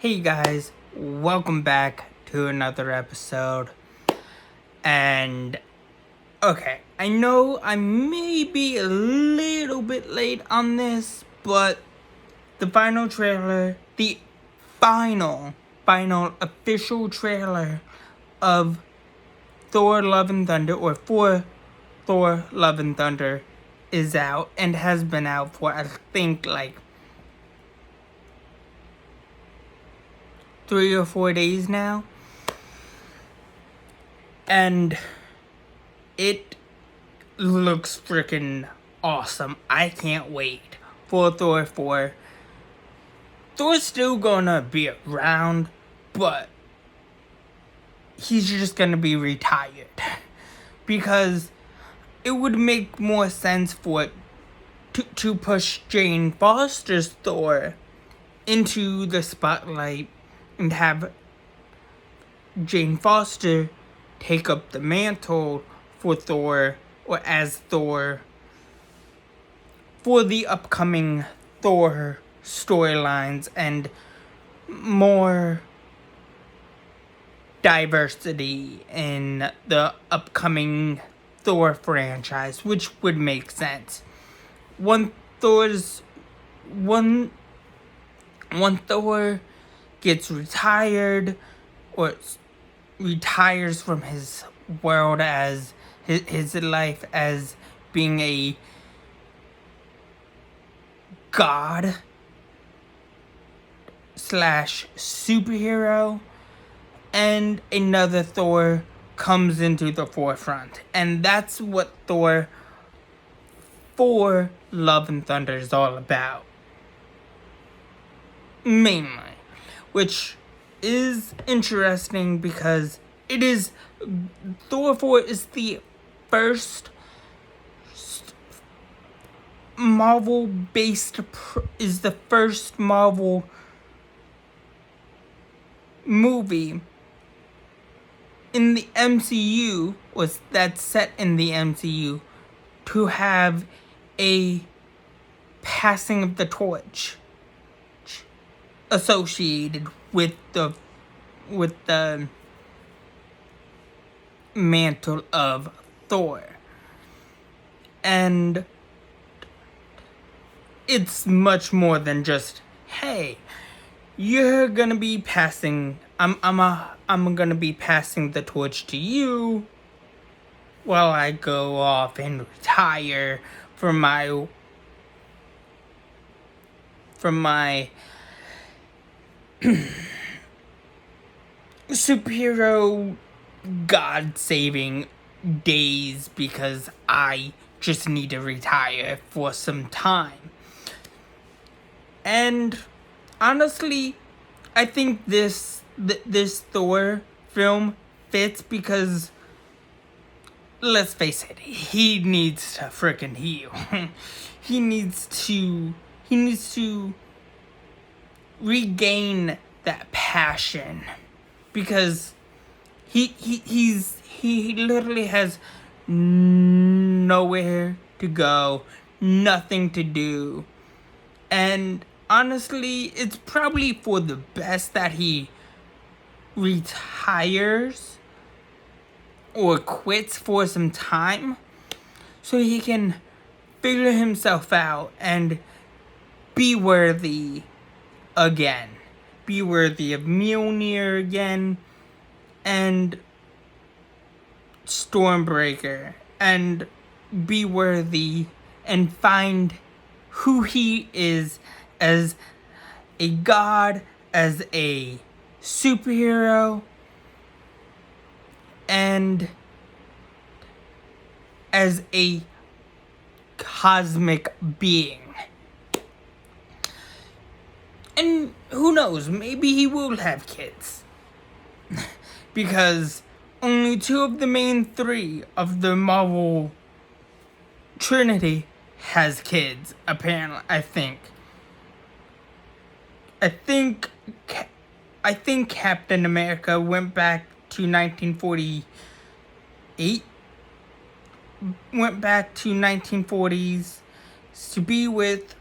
Hey guys, welcome back to another episode. And okay, I know I may be a little bit late on this, but the final trailer, the final official trailer of Thor Love and Thunder, or for Thor Love and Thunder, is out and has been out for I think like 3 or 4 days now. And it looks freaking awesome. I can't wait for Thor 4. Thor's still gonna be around, but he's just gonna be retired. Because it would make more sense for it to push Jane Foster's Thor into the spotlight and have Jane Foster take up the mantle for Thor, or as Thor, for the upcoming Thor storylines and more diversity in the upcoming Thor franchise, which would make sense. One Thor gets retired or retires from his world as his life as being a god / superhero, and another Thor comes into the forefront. And that's what Thor 4 Love and Thunder is all about. Mainly. Which is interesting because it is Thor 4 is the first Marvel movie in the MCU, that's set in the MCU, to have a passing of the torch associated with the mantle of Thor. And it's much more than just, hey, you're gonna be passing, I'm gonna be passing the torch to you while I go off and retire from my superhero god-saving days, because I just need to retire for some time. And honestly, I think this Thor film fits because, let's face it, he needs to freaking heal. He needs to regain that passion, because he literally has nowhere to go, nothing to do. And honestly, it's probably for the best that he retires or quits for some time, so he can figure himself out and be worthy again. Be worthy of Mjolnir again, and Stormbreaker, and be worthy and find who he is as a god, as a superhero, and as a cosmic being. And who knows, maybe he will have kids. Because only 2 of the main 3 of the Marvel Trinity has kids, apparently. I think Captain America went back to 1948. Went back to 1940s to be with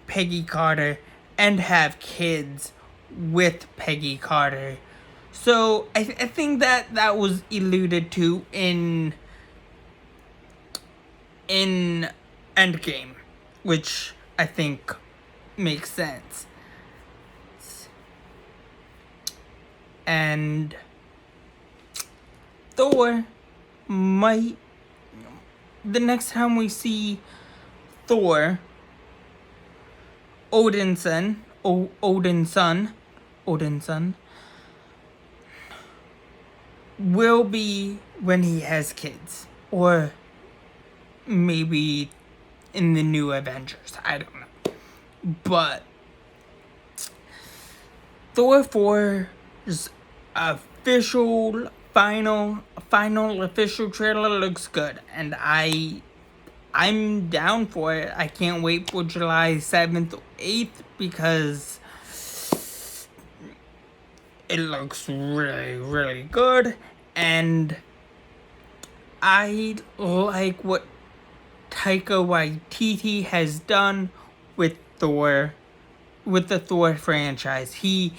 Peggy Carter and have kids with Peggy Carter. So I think that was alluded to in Endgame, which I think makes sense. And Thor might, the next time we see Thor, Odin's son, will be when he has kids, or maybe in the new Avengers. I don't know, but Thor 4's official final official trailer looks good, and I'm down for it. I can't wait for July 7th or 8th because it looks really, really good, and I like what Taika Waititi has done with Thor, with the Thor franchise. He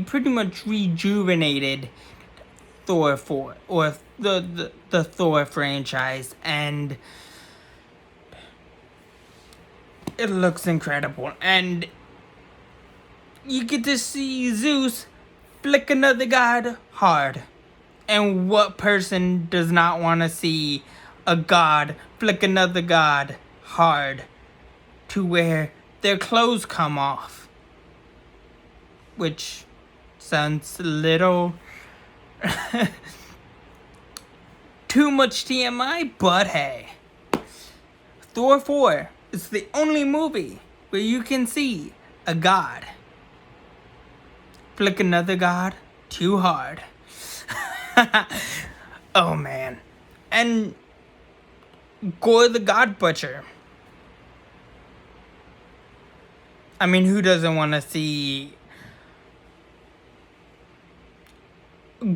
pretty much rejuvenated Thor 4, or the Thor franchise, and it looks incredible. And you get to see Zeus flick another god hard. And what person does not want to see a god flick another god hard to where their clothes come off? Which sounds a little too much TMI, but hey. Thor 4 is the only movie where you can see a god flick another god too hard. Oh man. And Gore the God Butcher. I mean, who doesn't want to see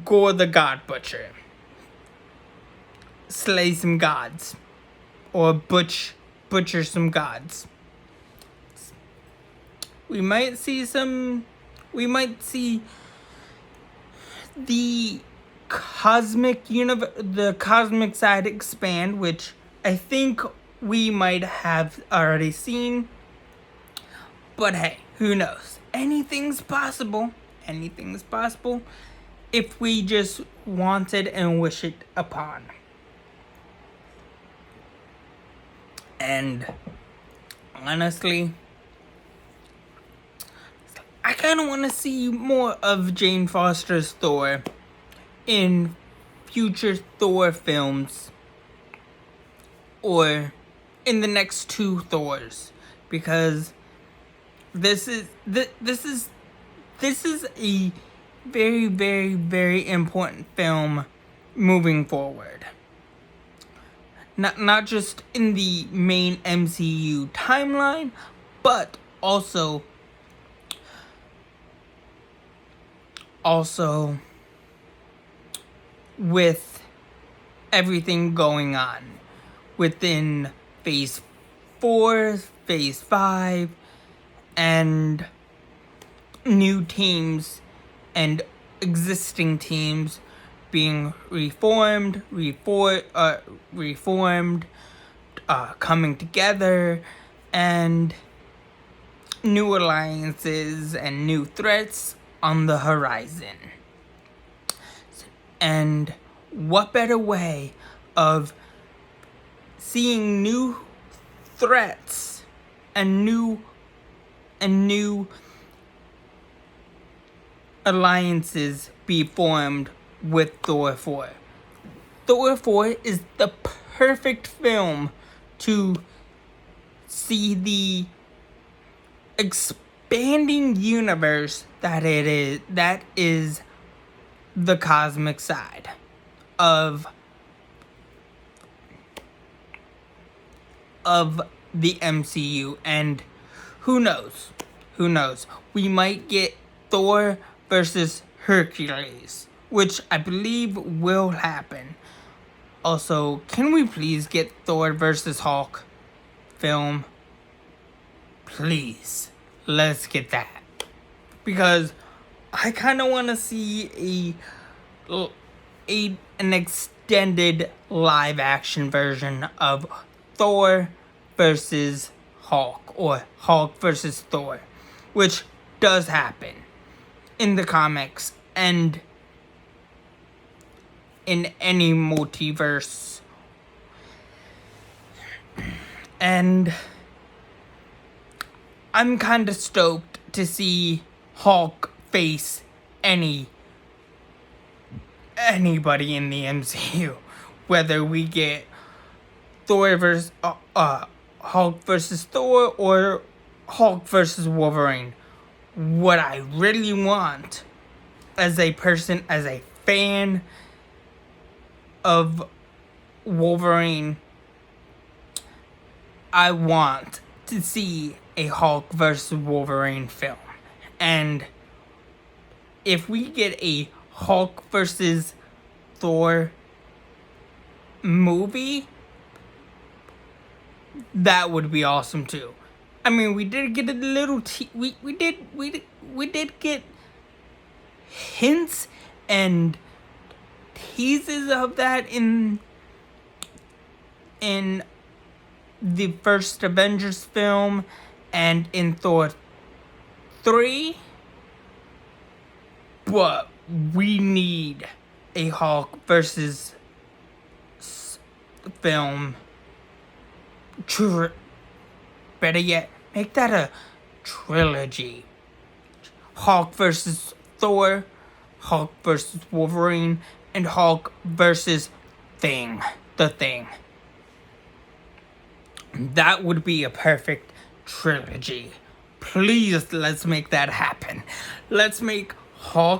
Gore the God Butcher slay some gods, or butcher some gods? We might see the the cosmic side expand, which I think we might have already seen. But hey, who knows? Anything's possible. Anything's possible if we just want it and wish it upon. And honestly, I kind of want to see more of Jane Foster's Thor in future Thor films, or in the next 2 Thors, because this is a very, very, very important film moving forward. Not just in the main MCU timeline, but also with everything going on within Phase 4, Phase 5, and new teams and existing teams being reformed, coming together, and new alliances and new threats on the horizon. And what better way of seeing new threats and new alliances be formed with Thor 4. Thor 4 is the perfect film to see the expanding universe that is the cosmic side of the MCU. And who knows, we might get Thor versus Hercules, which I believe will happen. Also, can we please get Thor versus Hulk film? Please. let's get that. Because I kind of want to see an extended live action version of Thor versus Hulk, or Hulk versus Thor, which does happen in the comics and in any multiverse. And I'm kind of stoked to see Hulk face anybody in the MCU, whether we get Thor versus Hulk versus Thor or Hulk versus Wolverine. What I really want, as a person, as a fan of Wolverine, I want to see a Hulk versus Wolverine film. And if we get a Hulk versus Thor movie, that would be awesome too. I mean, we did get a little we did get hints and teases of that in the first Avengers film and in Thor 3, but we need a Hulk versus film. Better yet, make that a trilogy. Hulk versus Thor, Hulk versus Wolverine, and Hulk versus the Thing. That would be a perfect trilogy. Please, let's make that happen. Let's make a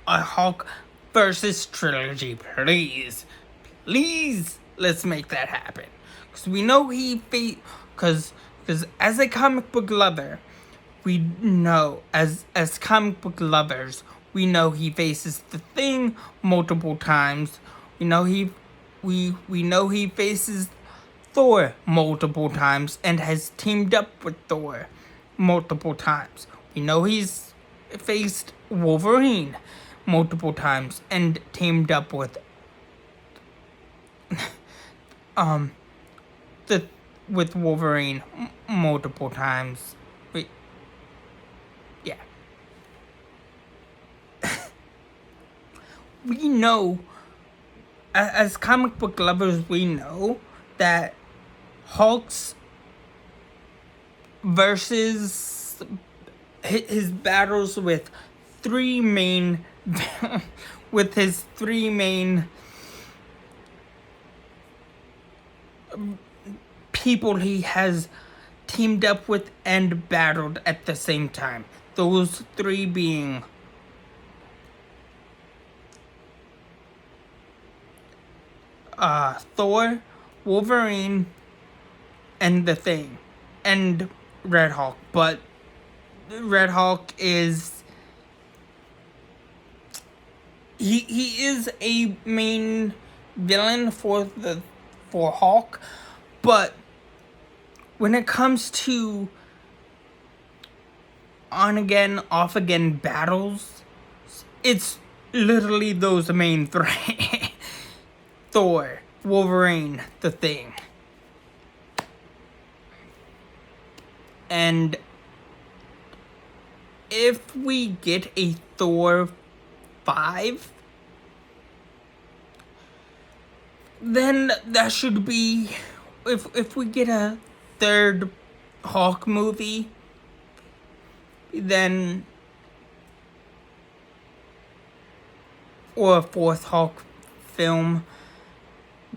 Hulk versus trilogy, please. Please, let's make that happen. Because we know because as a comic book lover, we know, as comic book lovers, we know he faces the Thing multiple times. We know he faces Thor multiple times and has teamed up with Thor multiple times. We know he's faced Wolverine multiple times and teamed up with with Wolverine multiple times. Yeah. We know, as comic book lovers, we know that Hulk's versus his battles with his three main people he has teamed up with and battled at the same time. Those three being Thor, Wolverine, and the Thing, and Red Hulk. But Red Hulk is he is a main villain for Hulk, but when it comes to on again, off again battles, it's literally those main three. Thor, Wolverine, the Thing. And if we get a Thor 5, then that should be, if we get a third Hulk movie, then, or a fourth Hulk film,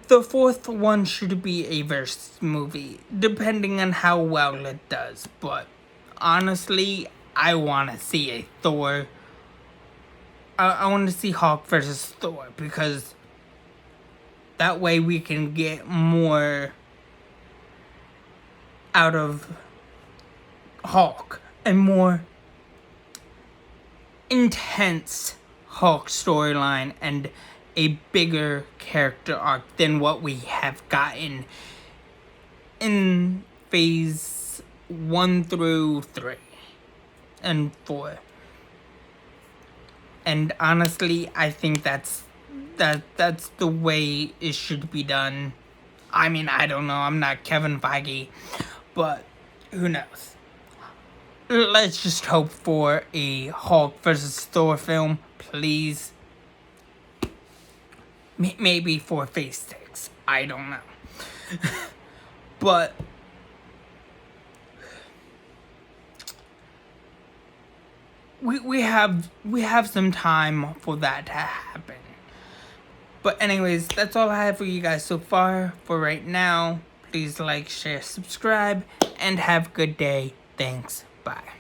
the fourth one should be a versus movie, depending on how well it does. But honestly, I want to see a Thor. I want to see Hulk versus Thor, because that way we can get more out of Hulk and more intense Hulk storyline and a bigger character arc than what we have gotten in phase 1 through 3 and 4. And honestly, I think that's the way it should be done. I mean, I don't know. I'm not Kevin Feige, but who knows? Let's just hope for a Hulk versus Thor film, please. Maybe for Phase 6. I don't know. But we have some time for that to happen. But anyways, that's all I have for you guys so far. For right now, please like, share, subscribe, and have a good day. Thanks. Bye.